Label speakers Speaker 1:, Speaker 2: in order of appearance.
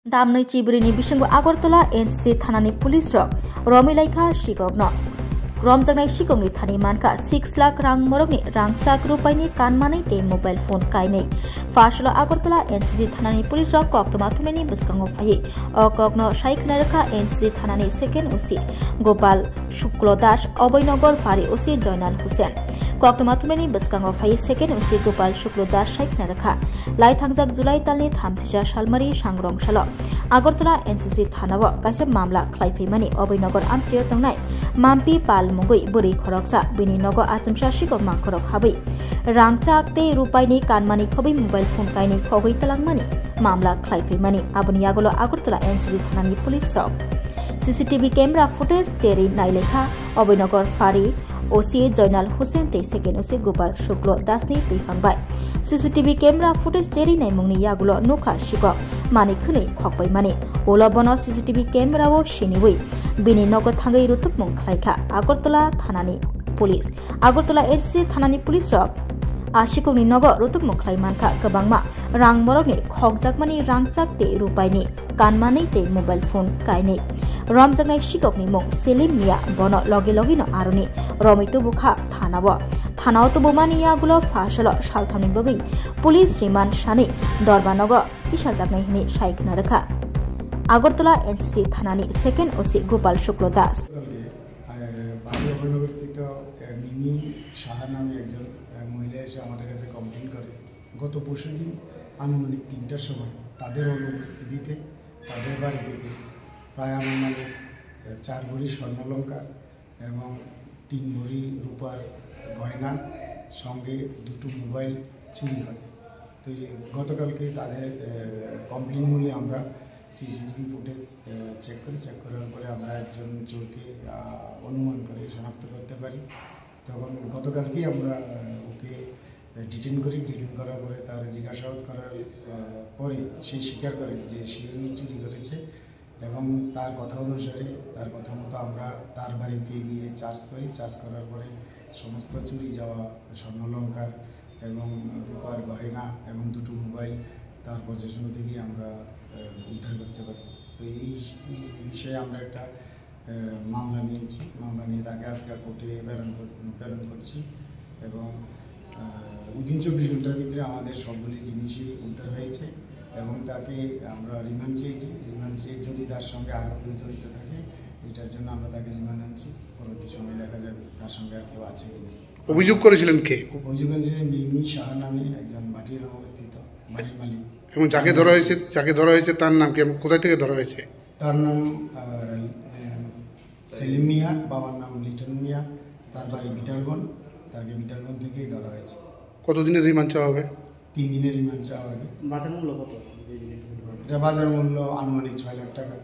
Speaker 1: दामनै चिबुरिनि बिसंगु Agartala NCC थानानि police रक रमिलाइखा सिगगनो रमजांनाय सिगंनि थानि मानका 6 लाख रां मरगनि रांचाक रुपायनि कानमानै ते मोबाइल फोन कायनै फाशल आगरतला एनसीसी थानानि पुलिस रक कक्तमा थुमेनि बसकांगो फायै अकगनो साइखनारखा एनसीसी थानानि सेकेंड ओसी गोपाल शुक्ल दास अभयनगर फारि ओसी जयनाल हुसैन कक्तमा थुमेनि बसकांगो फायै सेकेंड ओसी गोपाल शुक्ल दास साइखनारखा लाइथांजाक जुलाई तालनि 30 सालमारि सांग्रं साल आगरतला एनसीसी थानाव कासे मामला खलाइफैमानि अभयनगर आमचियो तंनाय माम्पि पाल मुगै बुरै खरकसा बिनि नग आचुमसा सिगम माखरक हाबै रांचाक ते रुपायनि कानमानि खबै मोबाइल फोन कायनै खगै तलांमानि मामला खलाइफैमानि आबुनि आगोलो आगरतला एनसीसी थानानि पुलिस सीसीटीवी कैमरा फुटेज चेरी नाइलेखा अभयनगर फारि ओसी जयनाल हुसैन ते सेकेंड ओसी गोपाल शुक्ल दासनि तैफांबाय सीसीटीवी कैमरा फुटेज चेरी नाइमुंनि यागुलो नुखा सिग मानि खनै खकबाय मानि ओलबनो सीसीटीवी कैमरा वो शेनिवै बिनि नग थांगै रुतुक मुं खलाइखा आगरतला थानानि पुलिस आगरतला एनसीसी थानानि पुलिस रक आशिकुनि नग रुतुक मुं खलाइ मानखा गोबांमा रां मरगनि खकजाकमानि रांचाक ते रुपायनि कानमानै ते मोबाइल फोन कायनै रमजांनाय सिगकनि मुं सेलिम मिया बन लगे लगेनो आरुनि रमितु बुखा थानाव तुबुमानि यागुलो फाशल सालथामनि बगै पुलिस रिमान्ड सानै दरबानग इसाजाकनाय हिनि साइखना रखा आगरतला एनसीसी थानानि सेकेंड ओसी गोपाल शुक्ल दास
Speaker 2: মিমি সাহা নামে একজন মহিলা এসে আমাদের কাছে কমপ্লেন করে গত পরশুদিন আনুমানিক 3টার সময় তাদের অনুপস্থিতিতে তাদের বাড়ি থেকে প্রায় আনুমানিক 4 ভরি স্বর্ণালঙ্কার এবং 3 ভরি রূপার গয়না সঙ্গে 2টো মোবাইল চুরি হয়। তো গতকালকে তাদের কমপ্লেন মূল্যে আমরা सीसीटीवी ফুটেজ চেক করার পরে আমরা একজন চোরকে অনুমান করে শনাক্ত করতে পারি। তখন গতকালকেই আমরা ওকে ডিটেন করার পরে তার জিজ্ঞাসাবাদ করার পরে সে স্বীকার করে যে সেই চুরি করেছে এবং তার কথা অনুসারে তার কথা মতো আমরা তার বাড়িতে গিয়ে চার্জ করার পরে সমস্ত চুরি যাওয়া স্বর্ণালঙ্কার এবং রূপার গয়না এবং 2টো মোবাইল তার পজিশন থেকে আমরা উদ্ধার করতে পারি। তো এই বিষয়ে আমরা একটা মামলা নিয়েছি, মামলা নিয়ে তাকে আজকে কোর্টে প্রেরণ করছি এবং উইদিন 24 ঘন্টার ভিতরে আমাদের সবগুলি জিনিসই উদ্ধার হয়েছে এবং তাকে আমরা রিমান্ড চেয়েছি। রিমান্ড চেয়ে যদি তার সঙ্গে আরও কেউ জড়িত থাকে এটার জন্য আমরা তাকে রিমান্ড আনছি। পরবর্তী সময় দেখা যাবে তার সঙ্গে আর কেউ আছে কিনা।
Speaker 3: অভিযোগ করেছিলেন কে?
Speaker 2: অভিযোগ করেছিলেন মিমি সাহা নামে একজন ভাটিয়ার অবস্থিত বাড়ির মালিক।
Speaker 3: এবং যাকে ধরা হয়েছে তার নাম কি, কোথায় থেকে ধরা হয়েছে?
Speaker 2: তার নাম সেলিম মিয়া, বাবার নাম লিটন মিয়া, তার বাড়ি বিটারবন, তাকে বিটারবন থেকেই ধরা হয়েছে।
Speaker 3: কতদিনের রিমান্ড চাওয়া হবে?
Speaker 2: 3 দিনের রিমান্ড চাওয়া হবে।
Speaker 4: বাজার মূল্য কত?
Speaker 2: এটা বাজার মূল্য আনুমানিক 6 লাখ টাকা।